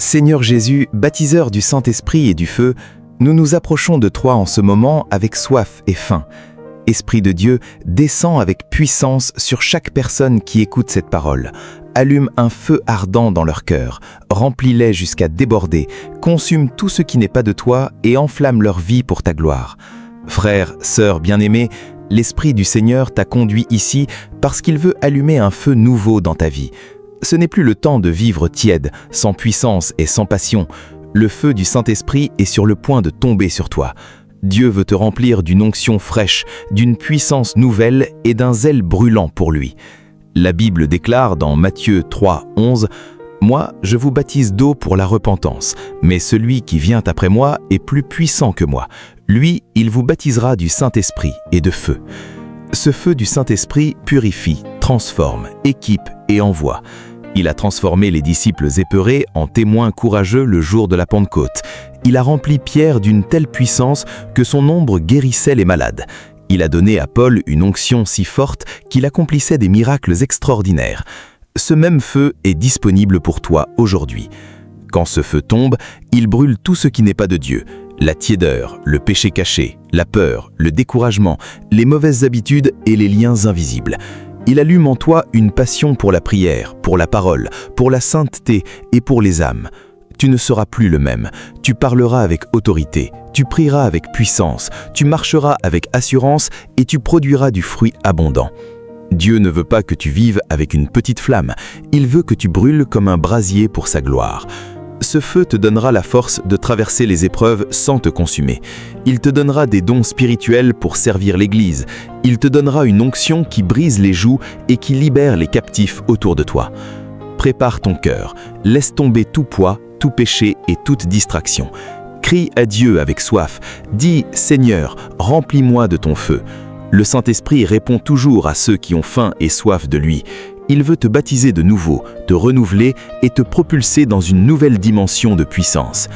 Seigneur Jésus, baptiseur du Saint-Esprit et du feu, nous nous approchons de toi en ce moment avec soif et faim. Esprit de Dieu, descends avec puissance sur chaque personne qui écoute cette parole. Allume un feu ardent dans leur cœur, remplis-les jusqu'à déborder, consume tout ce qui n'est pas de toi et enflamme leur vie pour ta gloire. Frères, sœurs bien-aimés, l'Esprit du Seigneur t'a conduit ici parce qu'il veut allumer un feu nouveau dans ta vie. Ce n'est plus le temps de vivre tiède, sans puissance et sans passion. Le feu du Saint-Esprit est sur le point de tomber sur toi. Dieu veut te remplir d'une onction fraîche, d'une puissance nouvelle et d'un zèle brûlant pour lui. La Bible déclare dans Matthieu 3, 11 « Moi, je vous baptise d'eau pour la repentance, mais celui qui vient après moi est plus puissant que moi. Lui, il vous baptisera du Saint-Esprit et de feu. » Ce feu du Saint-Esprit purifie, transforme, équipe et envoie. Il a transformé les disciples épeurés en témoins courageux le jour de la Pentecôte. Il a rempli Pierre d'une telle puissance que son ombre guérissait les malades. Il a donné à Paul une onction si forte qu'il accomplissait des miracles extraordinaires. Ce même feu est disponible pour toi aujourd'hui. Quand ce feu tombe, il brûle tout ce qui n'est pas de Dieu. La tiédeur, le péché caché, la peur, le découragement, les mauvaises habitudes et les liens invisibles. Il allume en toi une passion pour la prière, pour la parole, pour la sainteté et pour les âmes. Tu ne seras plus le même. Tu parleras avec autorité, tu prieras avec puissance, tu marcheras avec assurance et tu produiras du fruit abondant. Dieu ne veut pas que tu vives avec une petite flamme. Il veut que tu brûles comme un brasier pour sa gloire. Ce feu te donnera la force de traverser les épreuves sans te consumer. Il te donnera des dons spirituels pour servir l'Église. Il te donnera une onction qui brise les jougs et qui libère les captifs autour de toi. Prépare ton cœur, laisse tomber tout poids, tout péché et toute distraction. Crie à Dieu avec soif. Dis « Seigneur, remplis-moi de ton feu ». Le Saint-Esprit répond toujours à ceux qui ont faim et soif de lui. Il veut te baptiser de nouveau, te renouveler et te propulser dans une nouvelle dimension de puissance.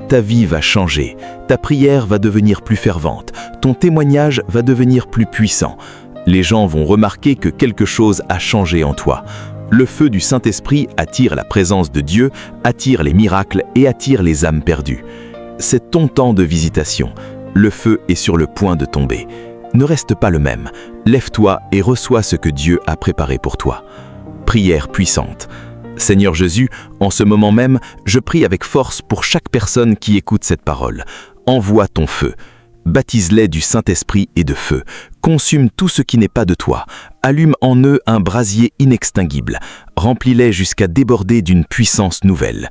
Ta vie va changer, ta prière va devenir plus fervente, ton témoignage va devenir plus puissant. Les gens vont remarquer que quelque chose a changé en toi. Le feu du Saint-Esprit attire la présence de Dieu, attire les miracles et attire les âmes perdues. C'est ton temps de visitation. Le feu est sur le point de tomber. Ne reste pas le même. Lève-toi et reçois ce que Dieu a préparé pour toi. Prière puissante. Seigneur Jésus, en ce moment même, je prie avec force pour chaque personne qui écoute cette parole. Envoie ton feu. Baptise-les du Saint-Esprit et de feu. Consume tout ce qui n'est pas de toi. Allume en eux un brasier inextinguible. Remplis-les jusqu'à déborder d'une puissance nouvelle.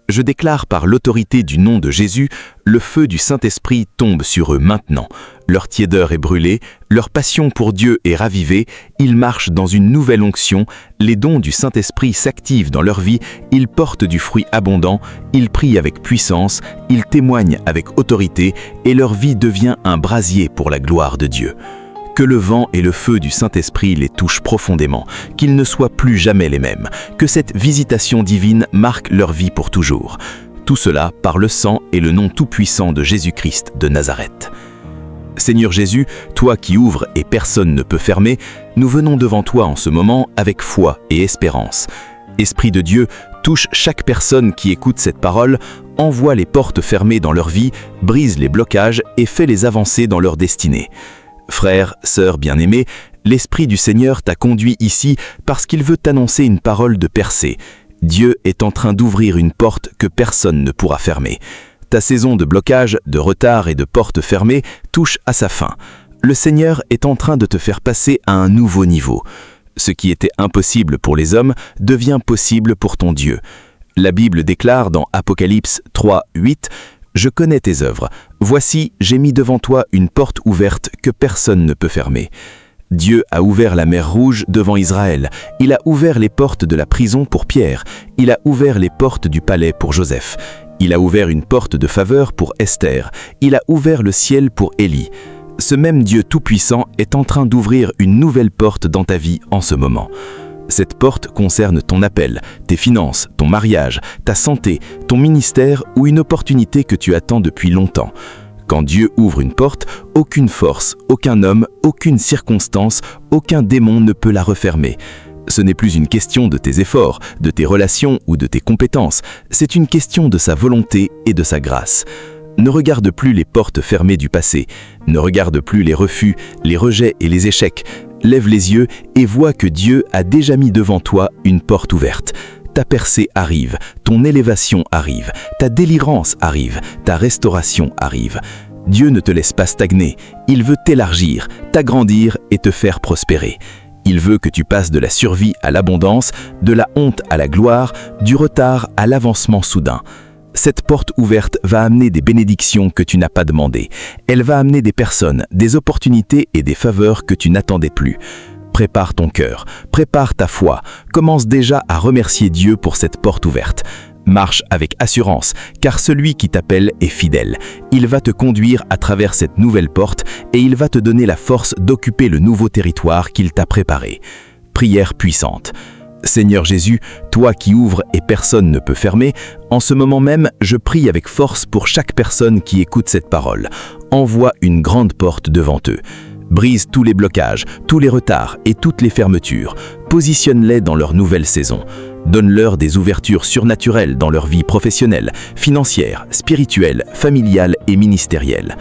Je déclare par l'autorité du nom de Jésus, le feu du Saint-Esprit tombe sur eux maintenant. Leur tiédeur est brûlée, leur passion pour Dieu est ravivée, ils marchent dans une nouvelle onction, les dons du Saint-Esprit s'activent dans leur vie, ils portent du fruit abondant, ils prient avec puissance, ils témoignent avec autorité et leur vie devient un brasier pour la gloire de Dieu. Que le vent et le feu du Saint-Esprit les touchent profondément, qu'ils ne soient plus jamais les mêmes, que cette visitation divine marque leur vie pour toujours. Tout cela par le sang et le nom tout-puissant de Jésus-Christ de Nazareth. Seigneur Jésus, toi qui ouvres et personne ne peut fermer, nous venons devant toi en ce moment avec foi et espérance. Esprit de Dieu, touche chaque personne qui écoute cette parole, envoie les portes fermées dans leur vie, brise les blocages et fais-les avancer dans leur destinée. Frères, sœurs bien-aimés, l'Esprit du Seigneur t'a conduit ici parce qu'il veut t'annoncer une parole de percée. Dieu est en train d'ouvrir une porte que personne ne pourra fermer. Ta saison de blocage, de retard et de portes fermées touche à sa fin. Le Seigneur est en train de te faire passer à un nouveau niveau. Ce qui était impossible pour les hommes devient possible pour ton Dieu. La Bible déclare dans Apocalypse 3, 8 « Je connais tes œuvres. Voici, j'ai mis devant toi une porte ouverte que personne ne peut fermer. » Dieu a ouvert la mer Rouge devant Israël. Il a ouvert les portes de la prison pour Pierre. Il a ouvert les portes du palais pour Joseph. Il a ouvert une porte de faveur pour Esther. Il a ouvert le ciel pour Élie. Ce même Dieu tout-puissant est en train d'ouvrir une nouvelle porte dans ta vie en ce moment. Cette porte concerne ton appel, tes finances, ton mariage, ta santé, ton ministère ou une opportunité que tu attends depuis longtemps. Quand Dieu ouvre une porte, aucune force, aucun homme, aucune circonstance, aucun démon ne peut la refermer. Ce n'est plus une question de tes efforts, de tes relations ou de tes compétences, c'est une question de sa volonté et de sa grâce. Ne regarde plus les portes fermées du passé, ne regarde plus les refus, les rejets et les échecs. Lève les yeux et vois que Dieu a déjà mis devant toi une porte ouverte. Ta percée arrive, ton élévation arrive, ta délivrance arrive, ta restauration arrive. Dieu ne te laisse pas stagner, il veut t'élargir, t'agrandir et te faire prospérer. Il veut que tu passes de la survie à l'abondance, de la honte à la gloire, du retard à l'avancement soudain. Cette porte ouverte va amener des bénédictions que tu n'as pas demandées. Elle va amener des personnes, des opportunités et des faveurs que tu n'attendais plus. Prépare ton cœur, prépare ta foi, commence déjà à remercier Dieu pour cette porte ouverte. Marche avec assurance, car celui qui t'appelle est fidèle. Il va te conduire à travers cette nouvelle porte et il va te donner la force d'occuper le nouveau territoire qu'il t'a préparé. Prière puissante. Seigneur Jésus, toi qui ouvres et personne ne peut fermer, en ce moment même, je prie avec force pour chaque personne qui écoute cette parole. Envoie une grande porte devant eux. Brise tous les blocages, tous les retards et toutes les fermetures. Positionne-les dans leur nouvelle saison. Donne-leur des ouvertures surnaturelles dans leur vie professionnelle, financière, spirituelle, familiale et ministérielle.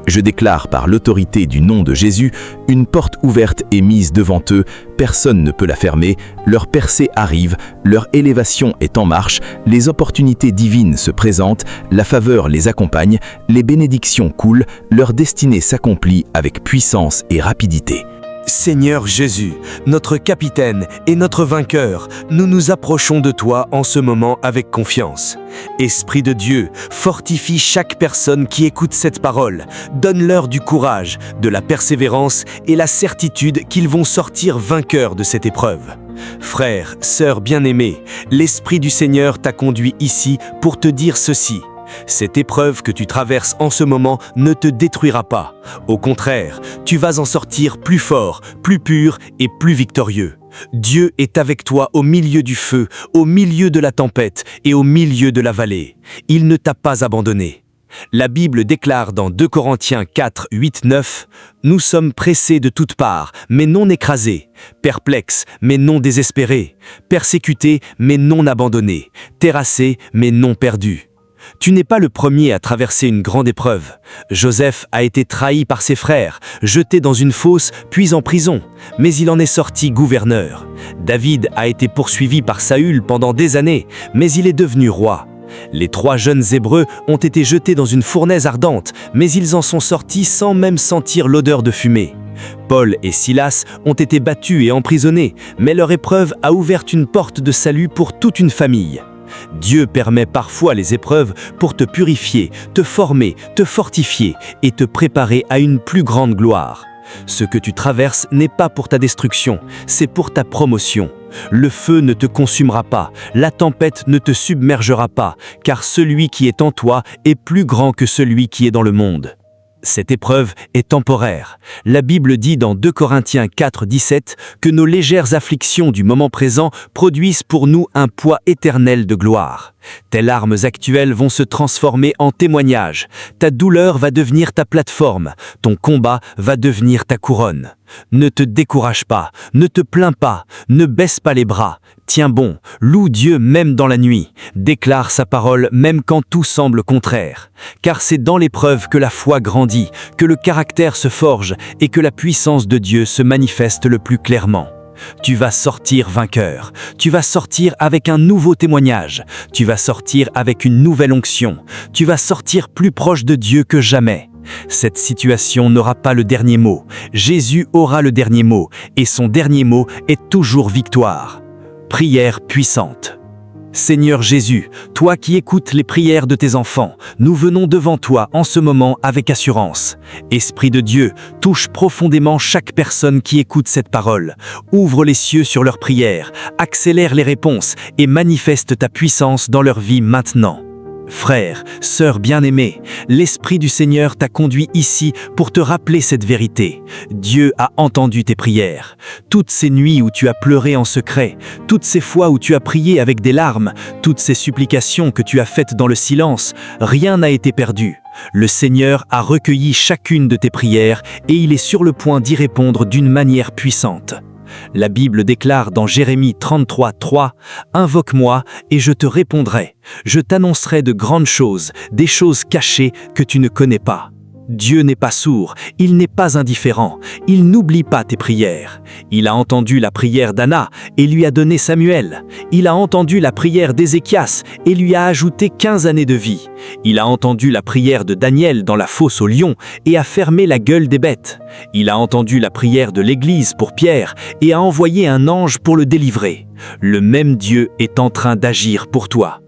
Je déclare par l'autorité du nom de Jésus, une porte ouverte est mise devant eux, personne ne peut la fermer, leur percée arrive, leur élévation est en marche, les opportunités divines se présentent, la faveur les accompagne, les bénédictions coulent, leur destinée s'accomplit avec puissance et rapidité. Seigneur Jésus, notre capitaine et notre vainqueur, nous nous approchons de toi en ce moment avec confiance. Esprit de Dieu, fortifie chaque personne qui écoute cette parole. Donne-leur du courage, de la persévérance et la certitude qu'ils vont sortir vainqueurs de cette épreuve. Frères, sœurs bien-aimés, l'Esprit du Seigneur t'a conduit ici pour te dire ceci. Cette épreuve que tu traverses en ce moment ne te détruira pas. Au contraire, tu vas en sortir plus fort, plus pur et plus victorieux. Dieu est avec toi au milieu du feu, au milieu de la tempête et au milieu de la vallée. Il ne t'a pas abandonné. La Bible déclare dans 2 Corinthiens 4, 8, 9 « Nous sommes pressés de toutes parts, mais non écrasés, perplexes, mais non désespérés, persécutés, mais non abandonnés, terrassés, mais non perdus. » Tu n'es pas le premier à traverser une grande épreuve. Joseph a été trahi par ses frères, jeté dans une fosse, puis en prison, mais il en est sorti gouverneur. David a été poursuivi par Saül pendant des années, mais il est devenu roi. Les 3 jeunes Hébreux ont été jetés dans une fournaise ardente, mais ils en sont sortis sans même sentir l'odeur de fumée. Paul et Silas ont été battus et emprisonnés, mais leur épreuve a ouvert une porte de salut pour toute une famille. Dieu permet parfois les épreuves pour te purifier, te former, te fortifier et te préparer à une plus grande gloire. Ce que tu traverses n'est pas pour ta destruction, c'est pour ta promotion. Le feu ne te consumera pas, la tempête ne te submergera pas, car celui qui est en toi est plus grand que celui qui est dans le monde. Cette épreuve est temporaire. La Bible dit dans 2 Corinthiens 4, 17 que nos légères afflictions du moment présent produisent pour nous un poids éternel de gloire. Tes larmes actuelles vont se transformer en témoignages. Ta douleur va devenir ta plateforme. Ton combat va devenir ta couronne. Ne te décourage pas, ne te plains pas, ne baisse pas les bras. Tiens bon, loue Dieu même dans la nuit. Déclare sa parole même quand tout semble contraire. Car c'est dans l'épreuve que la foi grandit, que le caractère se forge et que la puissance de Dieu se manifeste le plus clairement. Tu vas sortir vainqueur, tu vas sortir avec un nouveau témoignage, tu vas sortir avec une nouvelle onction, tu vas sortir plus proche de Dieu que jamais. Cette situation n'aura pas le dernier mot, Jésus aura le dernier mot, et son dernier mot est toujours victoire. Prière puissante. Seigneur Jésus, toi qui écoutes les prières de tes enfants, nous venons devant toi en ce moment avec assurance. Esprit de Dieu, touche profondément chaque personne qui écoute cette parole. Ouvre les cieux sur leurs prières, accélère les réponses et manifeste ta puissance dans leur vie maintenant. Frère, sœur bien-aimée, l'Esprit du Seigneur t'a conduit ici pour te rappeler cette vérité. Dieu a entendu tes prières. Toutes ces nuits où tu as pleuré en secret, toutes ces fois où tu as prié avec des larmes, toutes ces supplications que tu as faites dans le silence, rien n'a été perdu. Le Seigneur a recueilli chacune de tes prières et il est sur le point d'y répondre d'une manière puissante. La Bible déclare dans Jérémie 33:3 « Invoque-moi et je te répondrai. Je t'annoncerai de grandes choses, des choses cachées que tu ne connais pas. » Dieu n'est pas sourd, il n'est pas indifférent, il n'oublie pas tes prières. Il a entendu la prière d'Anna et lui a donné Samuel. Il a entendu la prière d'Ézéchias et lui a ajouté 15 années de vie. Il a entendu la prière de Daniel dans la fosse au lion et a fermé la gueule des bêtes. Il a entendu la prière de l'Église pour Pierre et a envoyé un ange pour le délivrer. Le même Dieu est en train d'agir pour toi.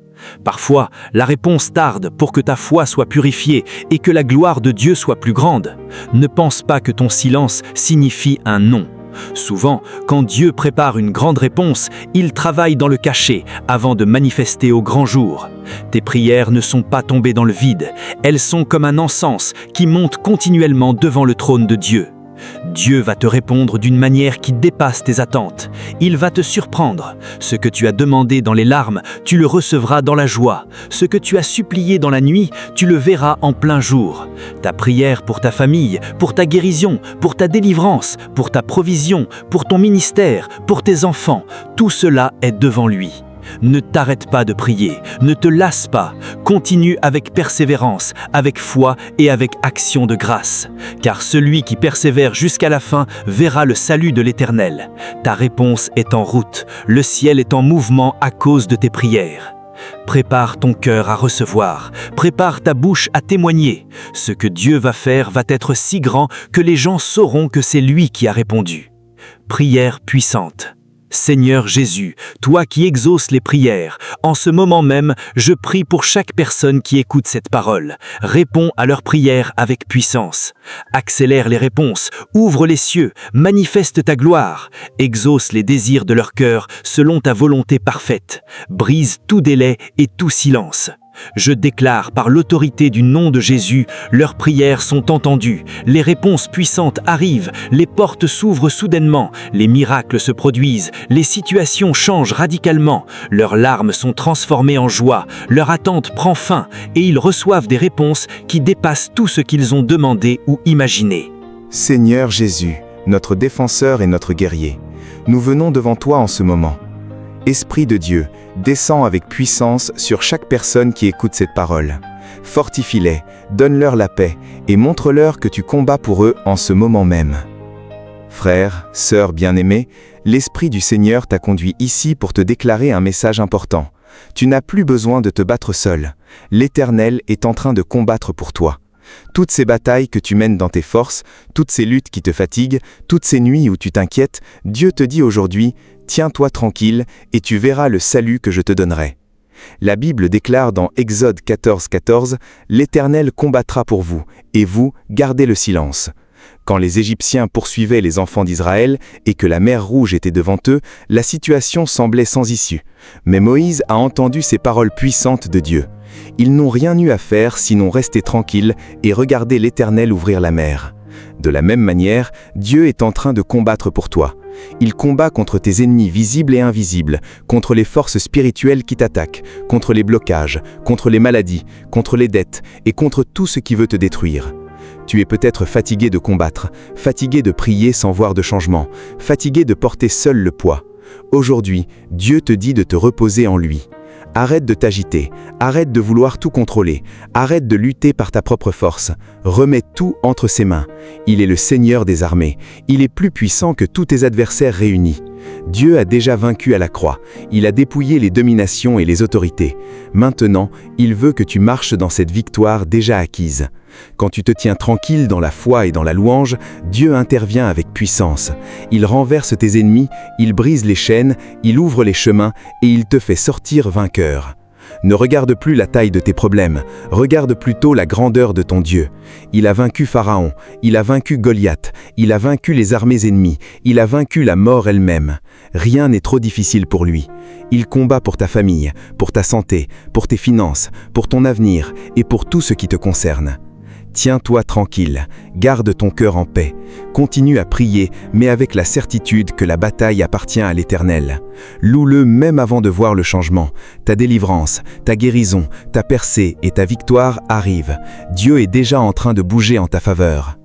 Parfois, la réponse tarde pour que ta foi soit purifiée et que la gloire de Dieu soit plus grande. Ne pense pas que ton silence signifie un non. Souvent, quand Dieu prépare une grande réponse, il travaille dans le cachet avant de manifester au grand jour. Tes prières ne sont pas tombées dans le vide, elles sont comme un encens qui monte continuellement devant le trône de Dieu. Dieu va te répondre d'une manière qui dépasse tes attentes. Il va te surprendre. Ce que tu as demandé dans les larmes, tu le recevras dans la joie. Ce que tu as supplié dans la nuit, tu le verras en plein jour. Ta prière pour ta famille, pour ta guérison, pour ta délivrance, pour ta provision, pour ton ministère, pour tes enfants, tout cela est devant lui. Ne t'arrête pas de prier, ne te lasse pas, continue avec persévérance, avec foi et avec action de grâce. Car celui qui persévère jusqu'à la fin verra le salut de l'Éternel. Ta réponse est en route, le ciel est en mouvement à cause de tes prières. Prépare ton cœur à recevoir, prépare ta bouche à témoigner. Ce que Dieu va faire va être si grand que les gens sauront que c'est lui qui a répondu. Prière puissante. Seigneur Jésus, toi qui exauces les prières, en ce moment même, je prie pour chaque personne qui écoute cette parole. Réponds à leurs prières avec puissance. Accélère les réponses, ouvre les cieux, manifeste ta gloire. Exauce les désirs de leur cœur selon ta volonté parfaite. Brise tout délai et tout silence. Je déclare par l'autorité du nom de Jésus, leurs prières sont entendues, les réponses puissantes arrivent, les portes s'ouvrent soudainement, les miracles se produisent, les situations changent radicalement, leurs larmes sont transformées en joie, leur attente prend fin et ils reçoivent des réponses qui dépassent tout ce qu'ils ont demandé ou imaginé. Seigneur Jésus, notre défenseur et notre guerrier, nous venons devant toi en ce moment. Esprit de Dieu, descends avec puissance sur chaque personne qui écoute cette parole. Fortifie-les, donne-leur la paix et montre-leur que tu combats pour eux en ce moment même. Frères, sœurs bien-aimés, l'Esprit du Seigneur t'a conduit ici pour te déclarer un message important. Tu n'as plus besoin de te battre seul. L'Éternel est en train de combattre pour toi. Toutes ces batailles que tu mènes dans tes forces, toutes ces luttes qui te fatiguent, toutes ces nuits où tu t'inquiètes, Dieu te dit aujourd'hui, tiens-toi tranquille et tu verras le salut que je te donnerai. La Bible déclare dans Exode 14:14, l'Éternel combattra pour vous, et vous, gardez le silence. Quand les Égyptiens poursuivaient les enfants d'Israël et que la mer Rouge était devant eux, la situation semblait sans issue. Mais Moïse a entendu ces paroles puissantes de Dieu. Ils n'ont rien eu à faire sinon rester tranquilles et regarder l'Éternel ouvrir la mer. De la même manière, Dieu est en train de combattre pour toi. Il combat contre tes ennemis visibles et invisibles, contre les forces spirituelles qui t'attaquent, contre les blocages, contre les maladies, contre les dettes et contre tout ce qui veut te détruire. Tu es peut-être fatigué de combattre, fatigué de prier sans voir de changement, fatigué de porter seul le poids. Aujourd'hui, Dieu te dit de te reposer en lui. Arrête de t'agiter, arrête de vouloir tout contrôler, arrête de lutter par ta propre force. Remets tout entre ses mains. Il est le Seigneur des armées. Il est plus puissant que tous tes adversaires réunis. Dieu a déjà vaincu à la croix. Il a dépouillé les dominations et les autorités. Maintenant, il veut que tu marches dans cette victoire déjà acquise. Quand tu te tiens tranquille dans la foi et dans la louange, Dieu intervient avec puissance. Il renverse tes ennemis, il brise les chaînes, il ouvre les chemins et il te fait sortir vainqueur. Ne regarde plus la taille de tes problèmes, regarde plutôt la grandeur de ton Dieu. Il a vaincu Pharaon, il a vaincu Goliath, il a vaincu les armées ennemies, il a vaincu la mort elle-même. Rien n'est trop difficile pour lui. Il combat pour ta famille, pour ta santé, pour tes finances, pour ton avenir et pour tout ce qui te concerne. Tiens-toi tranquille, garde ton cœur en paix, continue à prier, mais avec la certitude que la bataille appartient à l'Éternel. Loue-le même avant de voir le changement. Ta délivrance, ta guérison, ta percée et ta victoire arrivent. Dieu est déjà en train de bouger en ta faveur.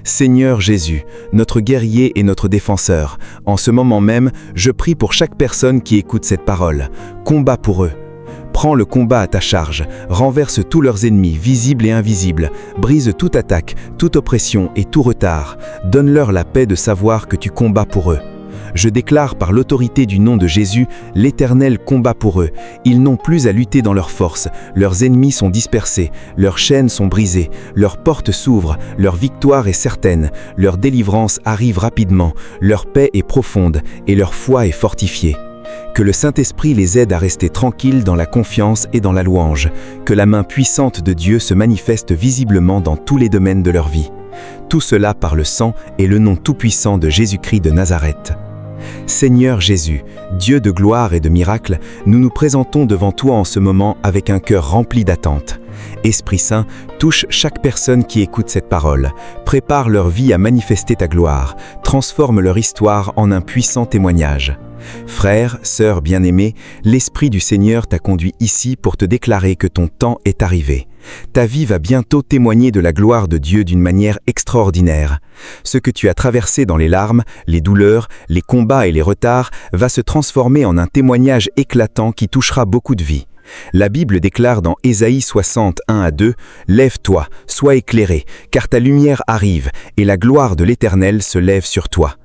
Seigneur Jésus, notre guerrier et notre défenseur, en ce moment même, je prie pour chaque personne qui écoute cette parole. Combat pour eux. Prends le combat à ta charge, renverse tous leurs ennemis, visibles et invisibles, brise toute attaque, toute oppression et tout retard. Donne-leur la paix de savoir que tu combats pour eux. Je déclare par l'autorité du nom de Jésus, l'Éternel combat pour eux. Ils n'ont plus à lutter dans leur force, leurs ennemis sont dispersés, leurs chaînes sont brisées, leurs portes s'ouvrent, leur victoire est certaine, leur délivrance arrive rapidement, leur paix est profonde et leur foi est fortifiée. Que le Saint-Esprit les aide à rester tranquilles dans la confiance et dans la louange. Que la main puissante de Dieu se manifeste visiblement dans tous les domaines de leur vie. Tout cela par le sang et le nom tout-puissant de Jésus-Christ de Nazareth. Seigneur Jésus, Dieu de gloire et de miracles, nous nous présentons devant toi en ce moment avec un cœur rempli d'attente. Esprit Saint, touche chaque personne qui écoute cette parole. Prépare leur vie à manifester ta gloire. Transforme leur histoire en un puissant témoignage. Frères, sœurs bien-aimés, l'Esprit du Seigneur t'a conduit ici pour te déclarer que ton temps est arrivé. Ta vie va bientôt témoigner de la gloire de Dieu d'une manière extraordinaire. Ce que tu as traversé dans les larmes, les douleurs, les combats et les retards va se transformer en un témoignage éclatant qui touchera beaucoup de vies. La Bible déclare dans Ésaïe 60, 1-2 « Lève-toi, sois éclairé, car ta lumière arrive, et la gloire de l'Éternel se lève sur toi. »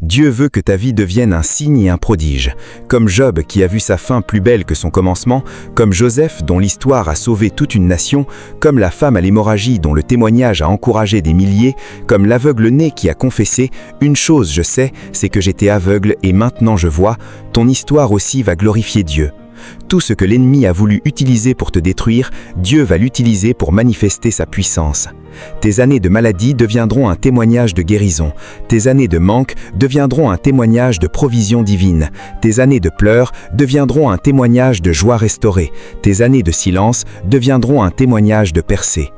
Dieu veut que ta vie devienne un signe et un prodige. Comme Job qui a vu sa fin plus belle que son commencement, comme Joseph dont l'histoire a sauvé toute une nation, comme la femme à l'hémorragie dont le témoignage a encouragé des milliers, comme l'aveugle-né qui a confessé « Une chose je sais, c'est que j'étais aveugle et maintenant je vois », ton histoire aussi va glorifier Dieu. Tout ce que l'ennemi a voulu utiliser pour te détruire, Dieu va l'utiliser pour manifester sa puissance. Tes années de maladie deviendront un témoignage de guérison. Tes années de manque deviendront un témoignage de provision divine. Tes années de pleurs deviendront un témoignage de joie restaurée. Tes années de silence deviendront un témoignage de percée.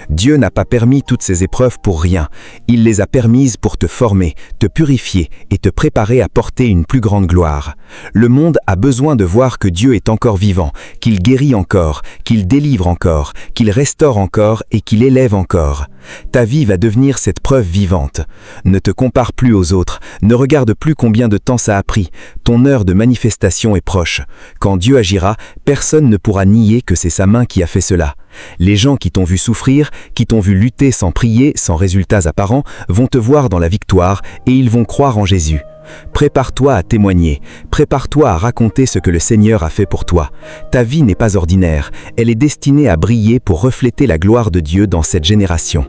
Dieu n'a pas permis toutes ces épreuves pour rien. Il les a permises pour te former, te purifier et te préparer à porter une plus grande gloire. Le monde a besoin de voir que Dieu est encore vivant, qu'il guérit encore, qu'il délivre encore, qu'il restaure encore et qu'il élève encore. Ta vie va devenir cette preuve vivante. Ne te compare plus aux autres, ne regarde plus combien de temps ça a pris. Ton heure de manifestation est proche. Quand Dieu agira, personne ne pourra nier que c'est sa main qui a fait cela. Les gens qui t'ont vu souffrir, qui t'ont vu lutter sans prier, sans résultats apparents, vont te voir dans la victoire et ils vont croire en Jésus. Prépare-toi à témoigner, prépare-toi à raconter ce que le Seigneur a fait pour toi. Ta vie n'est pas ordinaire, elle est destinée à briller pour refléter la gloire de Dieu dans cette génération.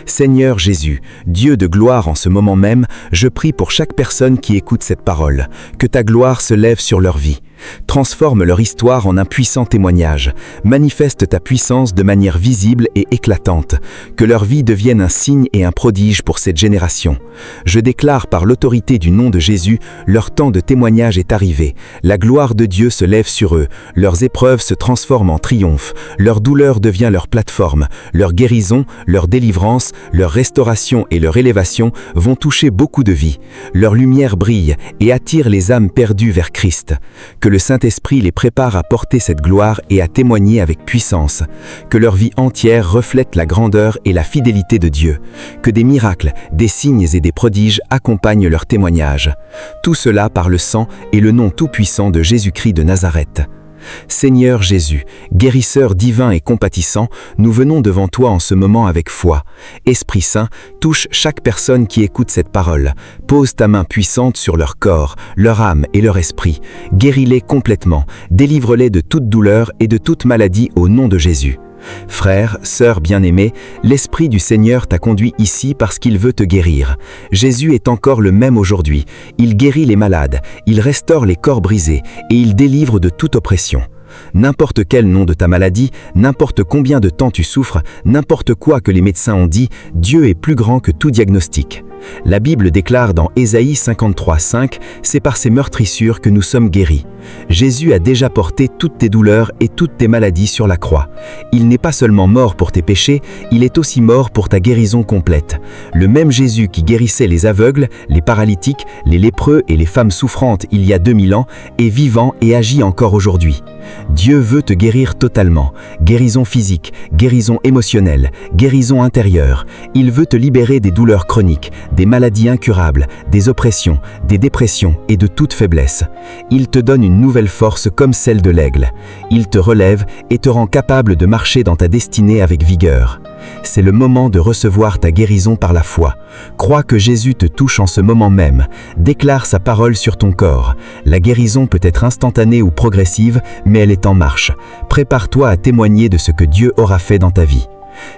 Seigneur Jésus, Dieu de gloire en ce moment même, je prie pour chaque personne qui écoute cette parole, que ta gloire se lève sur leur vie. Transforme leur histoire en un puissant témoignage. Manifeste ta puissance de manière visible et éclatante. Que leur vie devienne un signe et un prodige pour cette génération. Je déclare par l'autorité du nom de Jésus, leur temps de témoignage est arrivé. La gloire de Dieu se lève sur eux. Leurs épreuves se transforment en triomphe. Leur douleur devient leur plateforme. Leur guérison, leur délivrance, leur restauration et leur élévation vont toucher beaucoup de vies. Leur lumière brille et attire les âmes perdues vers Christ. Que le Saint-Esprit les prépare à porter cette gloire et à témoigner avec puissance. Que leur vie entière reflète la grandeur et la fidélité de Dieu. Que des miracles, des signes et des prodiges accompagnent leur témoignage. Tout cela par le sang et le nom tout-puissant de Jésus-Christ de Nazareth. Seigneur Jésus, guérisseur divin et compatissant, nous venons devant toi en ce moment avec foi. Esprit Saint, touche chaque personne qui écoute cette parole. Pose ta main puissante sur leur corps, leur âme et leur esprit. Guéris-les complètement, délivre-les de toute douleur et de toute maladie au nom de Jésus. Frères, sœurs bien-aimés, l'Esprit du Seigneur t'a conduit ici parce qu'il veut te guérir. Jésus est encore le même aujourd'hui. Il guérit les malades, il restaure les corps brisés et il délivre de toute oppression. N'importe quel nom de ta maladie, n'importe combien de temps tu souffres, n'importe quoi que les médecins ont dit, Dieu est plus grand que tout diagnostic. La Bible déclare dans Ésaïe 53:5 « C'est par ses meurtrissures que nous sommes guéris ». Jésus a déjà porté toutes tes douleurs et toutes tes maladies sur la croix. Il n'est pas seulement mort pour tes péchés, il est aussi mort pour ta guérison complète. Le même Jésus qui guérissait les aveugles, les paralytiques, les lépreux et les femmes souffrantes il y a 2000 ans est vivant et agit encore aujourd'hui. Dieu veut te guérir totalement. Guérison physique, guérison émotionnelle, guérison intérieure. Il veut te libérer des douleurs chroniques, des maladies incurables, des oppressions, des dépressions et de toute faiblesse. Il te donne une nouvelle force comme celle de l'aigle. Il te relève et te rend capable de marcher dans ta destinée avec vigueur. C'est le moment de recevoir ta guérison par la foi. Crois que Jésus te touche en ce moment même. Déclare sa parole sur ton corps. La guérison peut être instantanée ou progressive, mais elle est en marche. Prépare-toi à témoigner de ce que Dieu aura fait dans ta vie.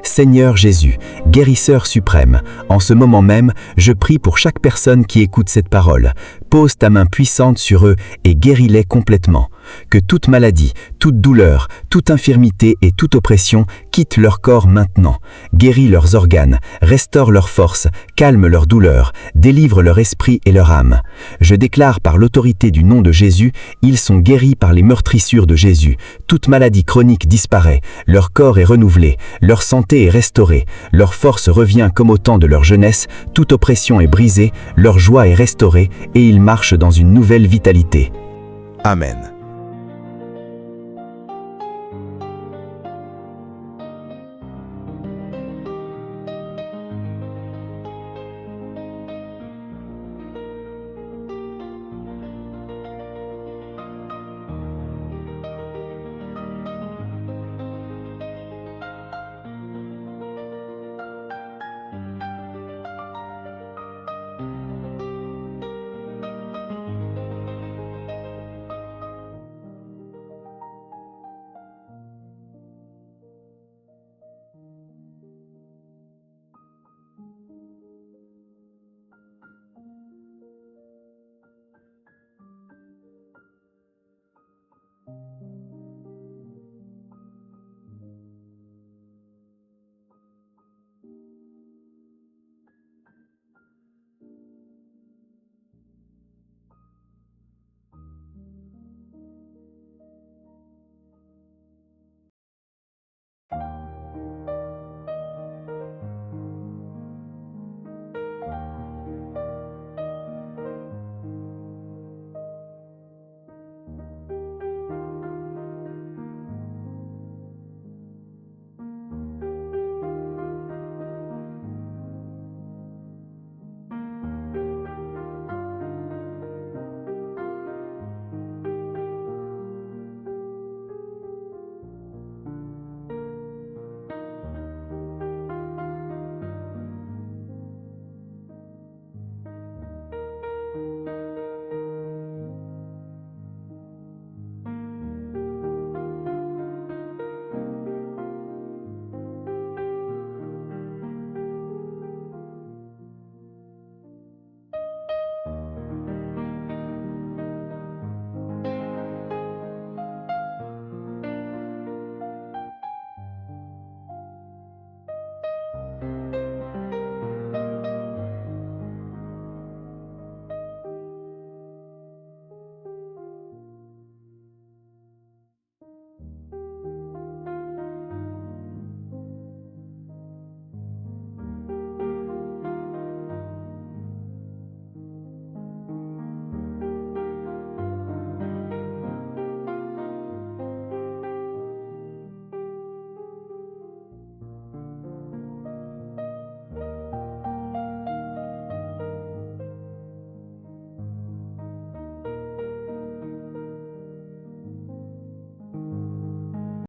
Seigneur Jésus, guérisseur suprême, en ce moment même, je prie pour chaque personne qui écoute cette parole. Pose ta main puissante sur eux et guéris-les complètement. Que toute maladie, toute douleur, toute infirmité et toute oppression quittent leur corps maintenant. Guéris leurs organes, restaure leur force, calme leur douleur, délivre leur esprit et leur âme. Je déclare par l'autorité du nom de Jésus, ils sont guéris par les meurtrissures de Jésus. Toute maladie chronique disparaît, leur corps est renouvelé, leur santé est restaurée, leur force revient comme au temps de leur jeunesse, toute oppression est brisée, leur joie est restaurée et ils marchent dans une nouvelle vitalité. Amen.